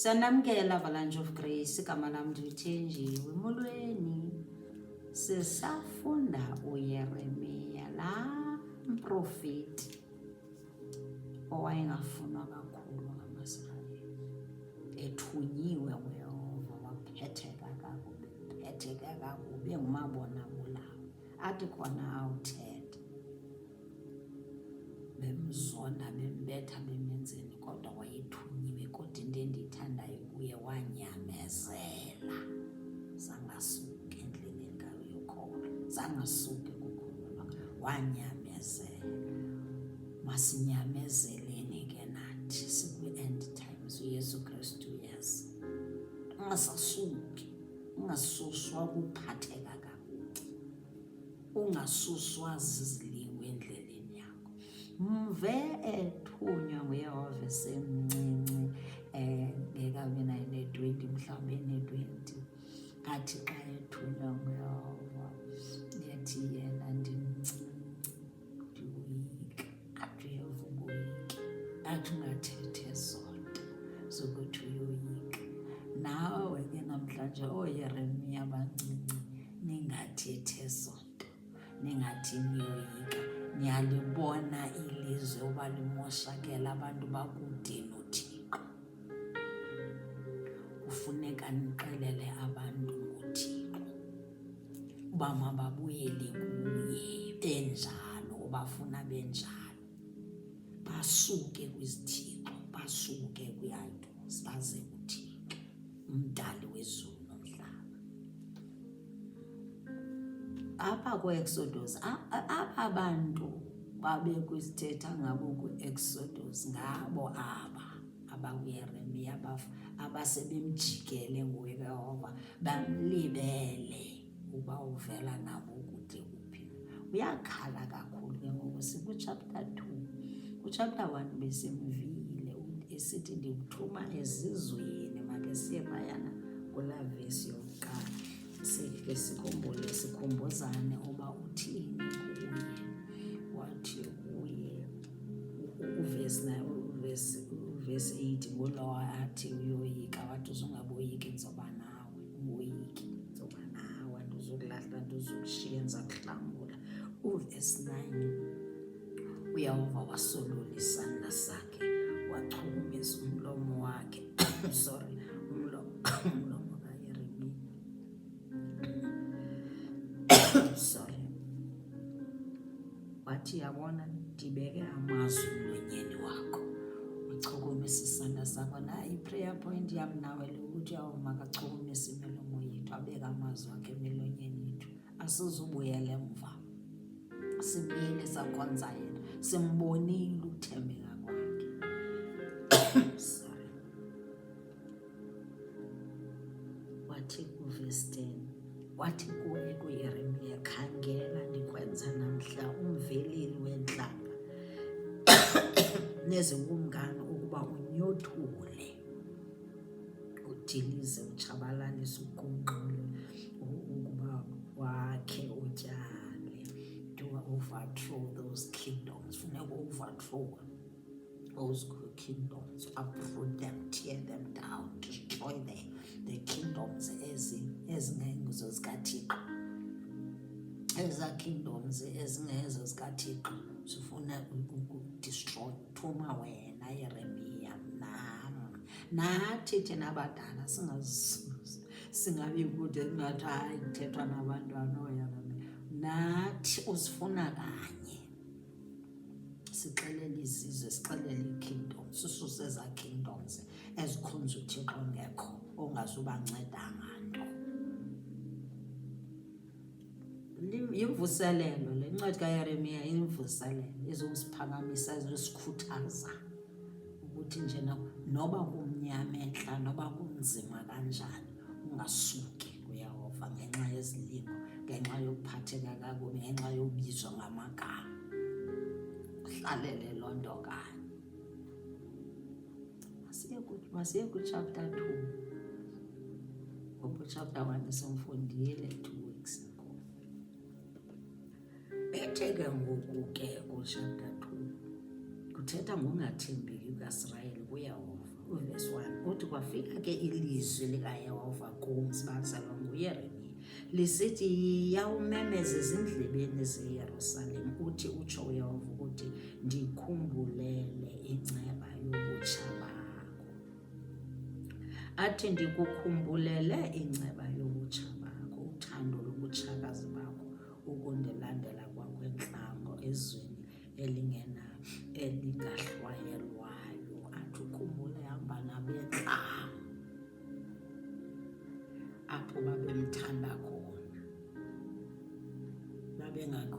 Sanamkela Avalanche of Grace, igama lam ndilithenjiwe. Molweni, sisafunda uYeremiya, laa mprofeti owayengafunwa kakhulu ngamaSirayeli, ethunyiwe nguYehova, waphetheka kakubi, engumabona kulawo. Athi khona awuthetha, bemzonda, bembetha, bemenzeni, kodwa wayethunyiwe. Kodwa into endiyithandayo kuye, wanyamezela. Zangasuki endleleni kaYakhobe, zangasuki kukholwa, wanyamezela. Masinyamezeleni ke nathi sikwi-end times. uYesu Kristu yazi, ungasasuki, ungasuswa kuphatheka kakubi, ungasuswa ziziliwe endleleni yakho. Mve ethunywa nguYehova esemncinci, ngekabi nayo ne-20, mhlawumbi ene-20, athi xa ethunywa nguYehova ethi yena ndimncinci, ndiyoyika. Athi uyeva uboyika, athi ungathethe zonto zokuthi uyoyika. Nawe ke namhlanje ooYeremiya abancinci, ningathethe zonto, ningathi niyoyika. Niyalibona ilizwe uba limoshakela, abantu bakude noThixo. Kufuneka nixelele abantu ngoThixo uba mababuyele kuye, benjalo, ubafuna benjalo. Basuke kwizithixo, basuke kwi-idols, baze kuThixo, umdali wezulu nomhlaba. Apha kwe-Exodus, apha bantu babekwisithetha ngabo kwi-Exodus ngabo aba uYeremiya abasebemjikele nguYehova, bamlibele uba uvela nabo kude kuphi. Uyakhala kakhulu ke ngoku. Siku-chapter 2, ku-chapter 1 besimvile esithi ndikuthuma ezizweni. Make siye phayana kulaa vesi yokuqala, sikhe sikhumbuzane uba uthini kuye. Wathi kuye uvesi 8, ngulowo athi uyoyika, wathi uzungaboyiki, ndizoba nawe. Ungoyiki, ndizoba nawe, andizukulahla, ndizukushiya, ndiza kuhlambula. Uvesi 9, uYehova wasolola isandla sakhe, wachukumisa umlomo wakhe sorry, umlomo kaYeremiya sorry. Wathi yabona, ndibeke amazwi emlonyeni wakho. Wachukumisa isandla sakho. Na i-prayer point yam nawe le ukuthi Yehova makachukumise imilomo yethu, abeke amazwi wakhe emilonyeni yethu. Asizubuyela emva, simile sakhonza yena, simbonile ukuthembeka kwakhe sorry. Wathi kuvesi 10, wathi kuye kuYeremiya, khangela ndikwenza namhla umveleli wentlanga neziwumngane ukuba unyothule, udilize, utshabalalise, uqunqule, ukuba wakhe utyale. Do overthrow those kingdoms. Funeka overthrow those kingdoms, uproot them, tear them down, destroy the kingdoms ezingezo zikaThixo. Eza kingdoms ezingezo zikaThixo sifuna ukudestroy. Thuma wena Yeremiya, nathi thina abadala singabi kude ngathi hayi kuthethwa nabantwana ooYeremiya. Nathi usifuna kanye, sixelele izizwe, sixelele i-kingdoms, sisuse ezaa kingdoms ezikhonza uThixo ongekho, ongazubanceda nganto. Yimvuselelo le ncwadi kaYeremiya, yimvuselelo ezosiphakamisa, ezosikhuthaza ukuthi njena noba kumnyama entla, noba kunzima kanjani, ungasuki kuYehova ngenxa yezilimo, ngenxa yokuphatheka kakubi, ngenxa yobizwa ngamagama. Uhlalele loo nto kanye. Masiye ku-chapter 2, ngoba u-chapter 1 simfundile 2 weeks ago. Bethe ke ngoku ke ku-chapter 2 kuthetha ngongathembeki kukaIsrayeli kuYehova. Uvesi 1 uthi kwafika ke ilizwi likaYehova kum sibaliselwa nguYeremiya lisithi, yawumemeza ezindlebeni zeYerusalem uthi utsho uYehova ukuthi ndikhumbulele inceba yobutsha bakho. Athi ndikukhumbulele inceba yobutsha bakho, uthando lobutshakazi bakho, ukundilandela kwakho entlango ezweni elingahlwayelwayo. Athi ukhumbule hamba nabentlango apho babemthanda khona,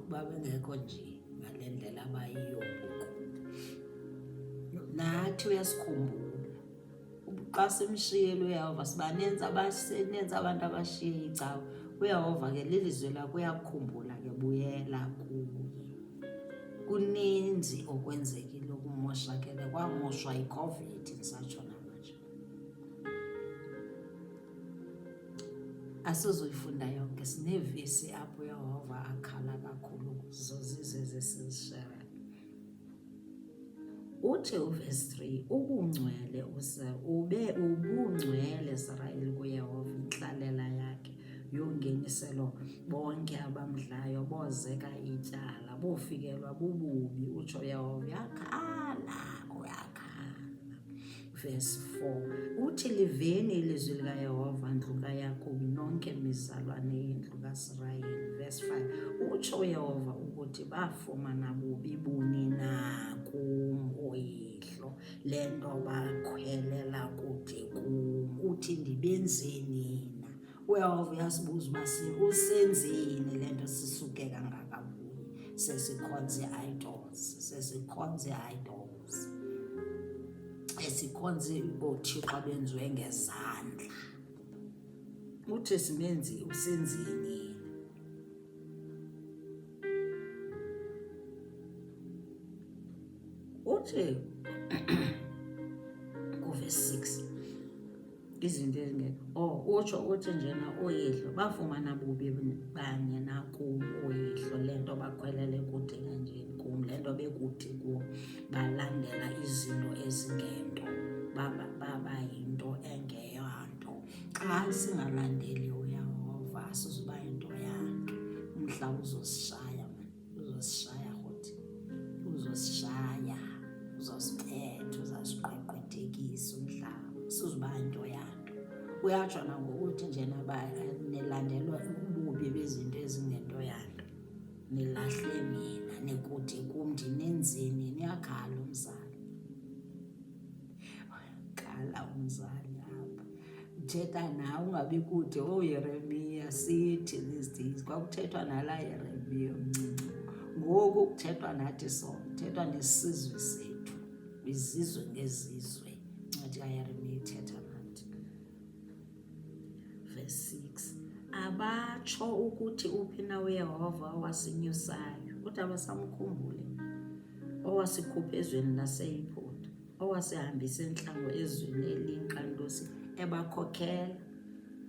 babengekho nje ngale ndlela abayiyo ngoku. Nathi uyasikhumbula xa simshiyile uYehova, sibanenzi abantu abashiye icawa. uYehova ke lilizwi lakho uyakukhumbula ke, buyela kuye. Kuninzi okwenzekile okumoshakele, kwamoshwa yiCOVID ndisatsho namanje. Asizuyifunda yonke, sinevesi apho uYehova akhala kakhulu kuzo, zize zesizishaya. Uthi uvesi 3, ubungcwele ubungcwele Israyeli kuYehova intlalela yakhe yongeniselo, bonke abamdlayo bozeka ityala, bofikelwa bububi, utsho uYehova. Uyakhala. Verse 4, uthi liveni ilizwi likaYehova ndlu kaYakobi nonke mizalwane yendlu kaIsrayeli. Verse 5, utsho uYehova ukuthi bafumana bubi buni na kum oyihlo, le nto bakhwelela kude kum. Uthi ndibenzeni na? uYehova uyasibuza uba usenzeni le nto sisuke kangaka kuye, sesikhonza ii-idols, esikhonza oothixo abenziwe ngezandla. Uthi simenzi, usenzeni? Uthi kuvesi 6 izinto utsho uthi njena oyihlo bafumana bubi banye nakum oyihlo, le nto bakhwelele kude kanjeni kum, le nto bekude kuwo, balandela izinto ezingento, baba yinto engeyonto. Xa singalandeli uYehova asizuba yinto yanto. Umhla uzosishaya rhothi, uzosishaya, uzosiphetha, uzasiqweqwetekisa umhlaba, asizuba yinto yanto. Uyatsho nangokuthi njena nilandelwa ububi bezinto ezingento yanto, nilahle mina, nikude kum, ndinenzeni? Niyakhala umzali, khala umzali apha. Uthetha nawe ungabi kude. Yeremiya sithi these days, kwakuthethwa nala Yeremiya omncinci, ngoku kuthethwa nathi sonke, kuthethwa nesizwe sethu, izizwe ngezizwe. Ncwadi kaYeremiya ithetha nathi. Verse 6, abatsho ukuthi uphi na uYehova owasinyusayo, uthi abasamkhumbule, owasikhupha ezweni laseYiphutha, owasihambisa entlango ezweni eliyinkqantosi, ebakhokhela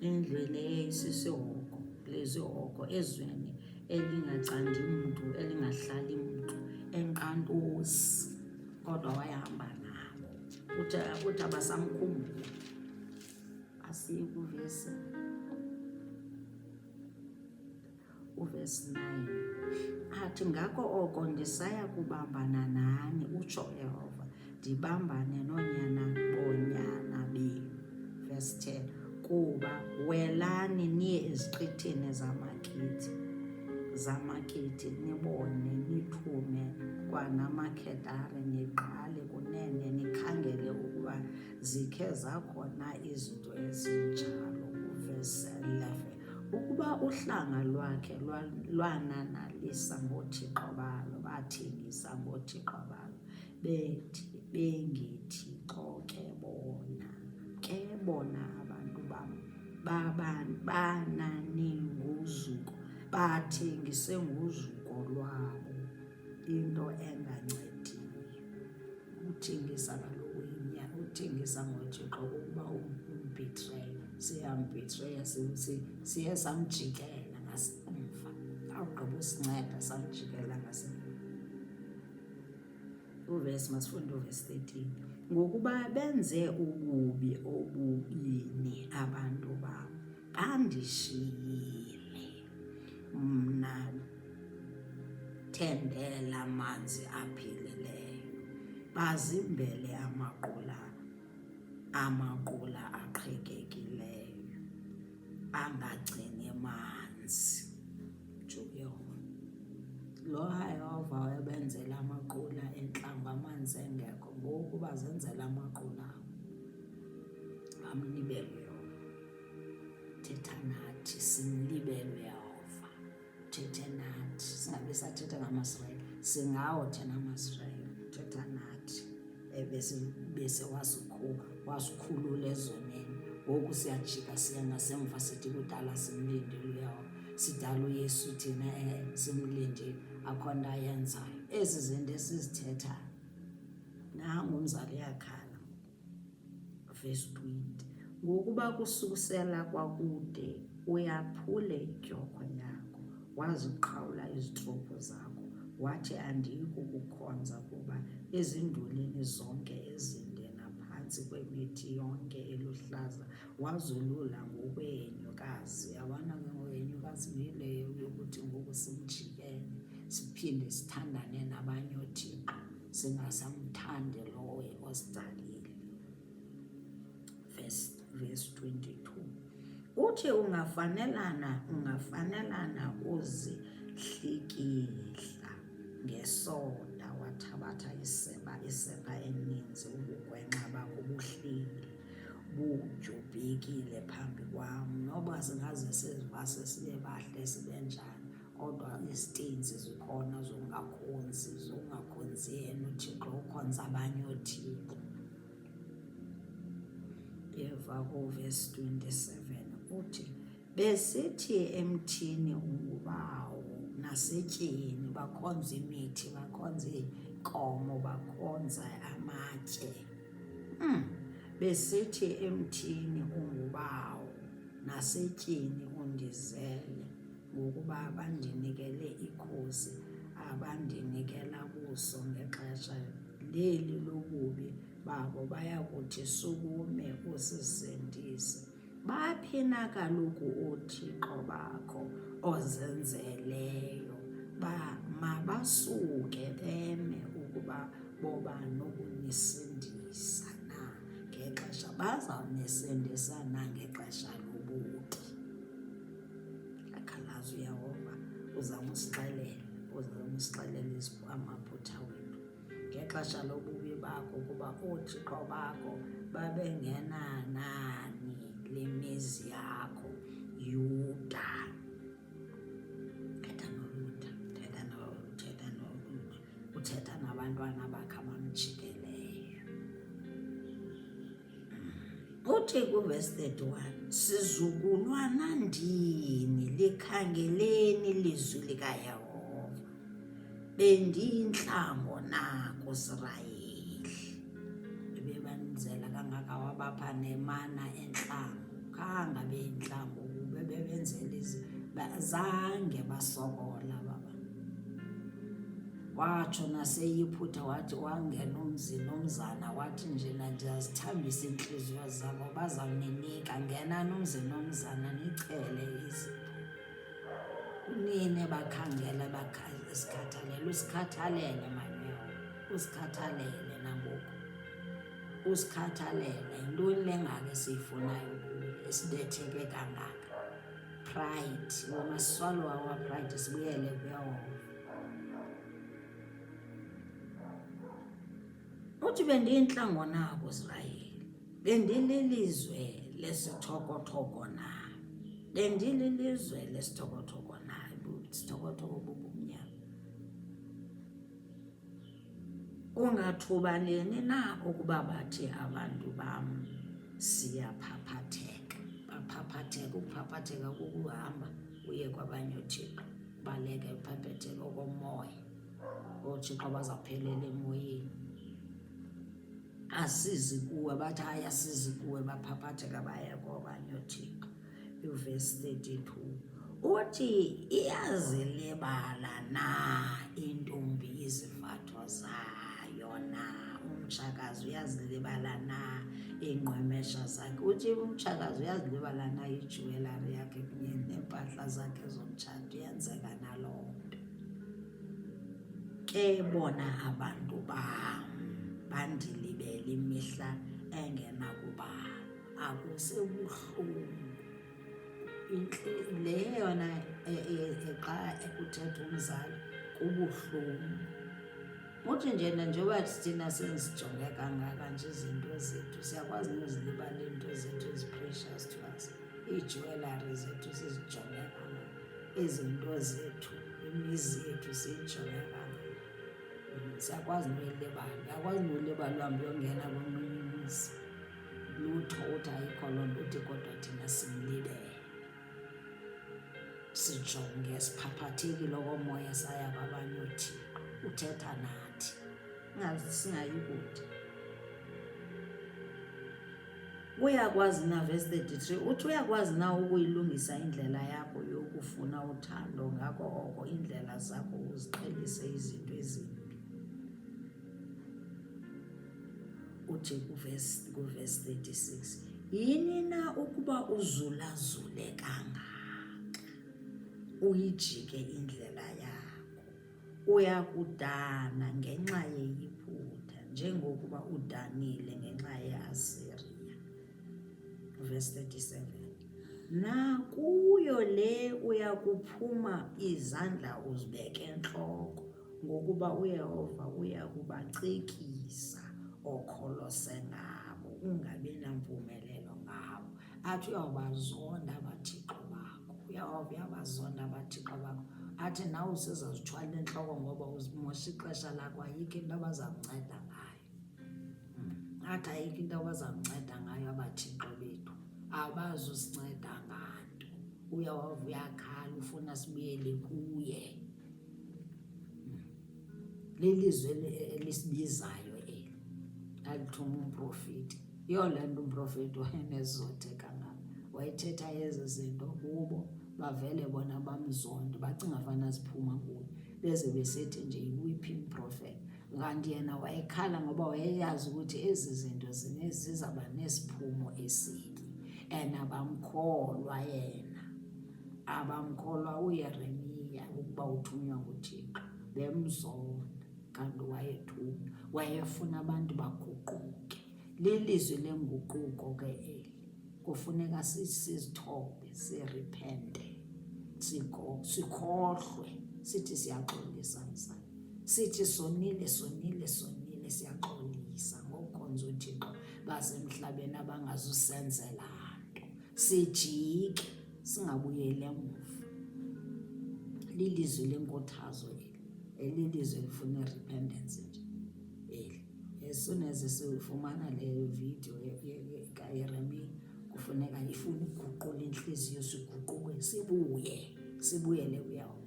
endlweni eyayisisihoko, lezihoko, ezweni elingacandi mntu, elingahlali mntu, enkqantosi, kodwa wayehamba nabo. Uthi abasamkhumbula. Asiye kuvesi uvesi 9, athi ngako oko ndisaya kubambana nani, utsho uYehova, ndibambane bonyana benu. Verse 10, kuba welani niye eziqithini zamakithi nibone, nithume kwanamaKedari, niqale kunene, nikhangele ukuba zikhe zakhona izinto ezinjalo. Verse 11, ukuba uhlanga lwakhe lwananalisa ngothixo balo, bathengisa ngothixo balo, bengethixo ke bona abantu bam bananinguzuko, bathengise nguzuko lwabo into engancediyo. Uthengisa kaloku uthengisa ngothixo ukuba umbhitreye, siyambhitreya, siye samjikela ngasemva, awugqiba usinceda samjikela ngasemva. Uvesi masifunde uvesi 13, ngokuba benze ububi obubini abantu bam, bandishiyile mna thendela amanzi aphilileyo, bazimbele amaqula aqhekekileyo, angagcini manzi. Lo Yehova wabenzela amaqula entlango amanzi engekho, ngoku bazenzela amaqula bamlibele Yehova. Thetha nathi simlibele Yehova, thethe nathi, singabe sathetha ngamaSirayeli, singawo thina amaSirayeli. Thetha nathi bese wasikhulula ezoneni, ngoku siyajika siya ngasemva sithi kudala simlindile uYehova, sidala uYesu thina simlindile, akho nto ayenzayo. Ezi zinto esizithethayo, nangu umzali yakhala, verse 20, ngokuba kususela kwakude uyaphule ityhoko yakho, waziqhawula izitropho zakho, wathi andiyi kukukhonza kuba ezindulini zonke ezinde naphantsi kwemithi yonke eluhlaza wazolula ngokwehenyukazi. Yabona ke ngohenyukazi yileyo yokuthi ngoku simjikele, siphinde sithandane nabanye othixo, singasamthandi lowo osidalile. Verse 22, uthi ungafanelana uzihlikihla ngesoda, wathabatha isepha eninzi, ubugwenxa bakho buhlile budyobhekile phambi kwam. Noba singaze sizivase sibe bahle sibe njani, kodwa isitenzi zikhona zongakhonzi yena uThixo, ukhonza abanye othixo. Eva verse 27 uthi, besithi emthini ungubawo, nasetyeni bakhonza imithi, bakhonza iinkomo, bakhonza amatye. Besithi emthini ungubawo, nasetyeni undizele, ngokuba abandinikele ikhosi, abandinikela buso ngexesha leli lobubi babo, bayakuthi sukume usisindise. Baphi na kaloku oothixo bakho ozenzeleyo? Mabasuke beme ukuba boba nokunisindisa na ngexesha, bazawunisindisa na ngexesha lobubi. Akhalaza uYehova, uzawusixelela amaphutha wethu ngexesha lobubi bakho, kuba oothixo bakho babengenanani lemizi yakho Yuda. Uthetha nabantwana bakhe abamjikeleyo. Uthi kuverse 31, sizukulwana ndini likhangeleni ilizwi likaYehova, bendiyintlango na kuIsrayeli. Bebanzela kangaka, wabapha nemana entlango, khange beyintlango, bebenzela zange basokola baba. Watsho naseyiphutha wathi wangena umzana wathi njena ndiyazithambisa iintliziyo zabo, bazawuninika, ngena nomzana nicele izipho. Unini bakhangela sikhathalele, usikhathalele manyewo, usikhathalele nangoku, usikhathalele. Yintoni le ngake siyifunayo kuyo esibetheke kangaka? Pride. We must swallow our pride, sibuyele kuYehova. Uthi bendiyintlango na kuIsrayeli, bendililizwe lesithokotoko na, bendililizwe lesithokotoko na, isithokotoko bubumnyama. Kungathuba nini na ukuba bathi abantu bam siyaphaphatheka? Baphaphatheka, ukuphaphatheka kukuhamba uye kwabanye othixo, baleke uphaphatheka okomoya, oothixo bazawuphelela emoyeni. Asizi kuwe, bathi hayi asizi kuwe, baphaphatheka baya kwabanye othixo. Verse 32, uthi iyazilibala na intombi izimvatho zayo na? umtshakazi uyazilibala na iingqwemesha zakhe, uthi umtshakazi uyazilibala na ijuwelari yakhe kunye neempahla zakhe zomtshato, yenzeka naloo nto. Ke bona abantu bam bandilibele imihla engenakubala, akusebuhlungu le yona xa ekuthetha umzali kubuhlungu. Uthi njena njengoba thina senzijonge kangaka nje izinto zethu, siyakwazi nozilibala iinto zethu ezi-precious to us, iijuwelari zethu sizijonge kangaka, izinto zethu, imizi yethu siyijonge kangaka. Siyakwazi noyilibala, uyakwazi nolibala uhambe uyongena kweminye imizi, lutho uthi ayikho loo nto, uthi kodwa thina simlibele. Sijonge siphaphathekile okomoya, saya kwabanye uThixo uthetha nathi, singayi kude. Uyakwazi na, verse 33, uthi uyakwazi na ukuyilungisa indlela yakho yokufuna uthando, ngako oko iindlela zakho uziqhelise izinto ezimbi. Uthi kuverse 36, yini na ukuba uzulazule kangaka, uyijike indlela yakho, uyakudana ngenxa yeyiphutha, njengokuba udanile ngenxa ye-Asiriya. Verse 37, nakuyo le uyakuphuma izandla uzibeke entloko, ngokuba uYehova uyakubacekisa okholose ngabo, ungabi nampumelelo ngabo. Athi uyawubazonda abathixo bakho, uYehova uyabazonda abathixo bakho. Athi nawe usezazithwala entloko ngoba uzimosha ixesha lakho, ayikho into abazawunceda ngayo. Athi ayikho into abazawunceda ngayo abathixo bethu, abazusinceda nganto. uYehova uyakhala, ufuna sibuyele kuye. Lilizwe elisibizayo eli, alithuma umprofeti. Yiyo le nto umprofeti wayenezothe kangaka, wayethetha ezi zinto kubo, bavele bona bamzonde, bacinga fana ziphuma kuye, beze besithi nje yi-weeping prophet. Kanti yena wayekhala ngoba wayeyazi ukuthi ezi zinto zizaba nesiphumo esibi, and abamkholwa yena, abamkholwa uYeremiya ukuba uthunywa nguThixo, bemzonda. Kanti wayethunywa, wayefuna abantu baguquke. Lilizwi lenguquko ke eli, kufuneka sizithobe, sirepente, sikhohlwe, sithi siyaxolisa mzali, sithi sonile siyaxolisa ngokukhonza uThixo basemhlabeni abangazusenzela nto, sijike singabuyeli emuva. Lilizwi lenkuthazo eli, elilizwi elifuna irepentance nje eli. As soon as sifumana le video kaYeremiya, kufuneka ifuna uguqula inhliziyo, siguquke, sibuyele kuYehova.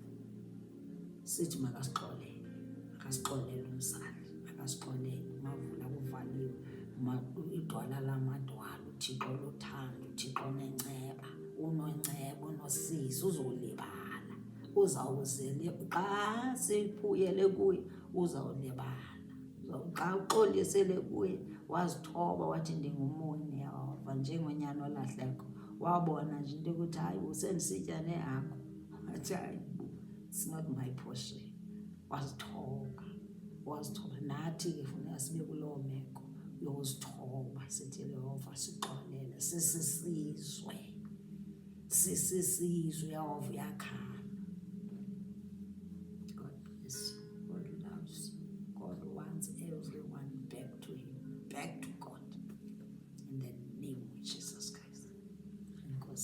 Sithi makasixolele umzali, makasixolele umavula kuvaliwe, idwala lamadwala, uThixo luthando, uThixo nenceba, unonceba, unosizi, uzolibala, uzawuzele xa sibuyele kuye, uzawulibala. Xa uxolisele kuye, wazithoba wathi ndingumoni Yehova, njengonyana olahleko, wabona nje into yokuthi hayi usendisitya nehagu, athi hayi, it's not my portion. Wazithoba. Nathi ke funeka sibe kuloo meko yozithoba, sithi Yehova sixolele, sisizwe, Yehova uyakhala. God bless you. God loves you. God wants everyone back to him, back to God, in the name of Jesus Christ. And God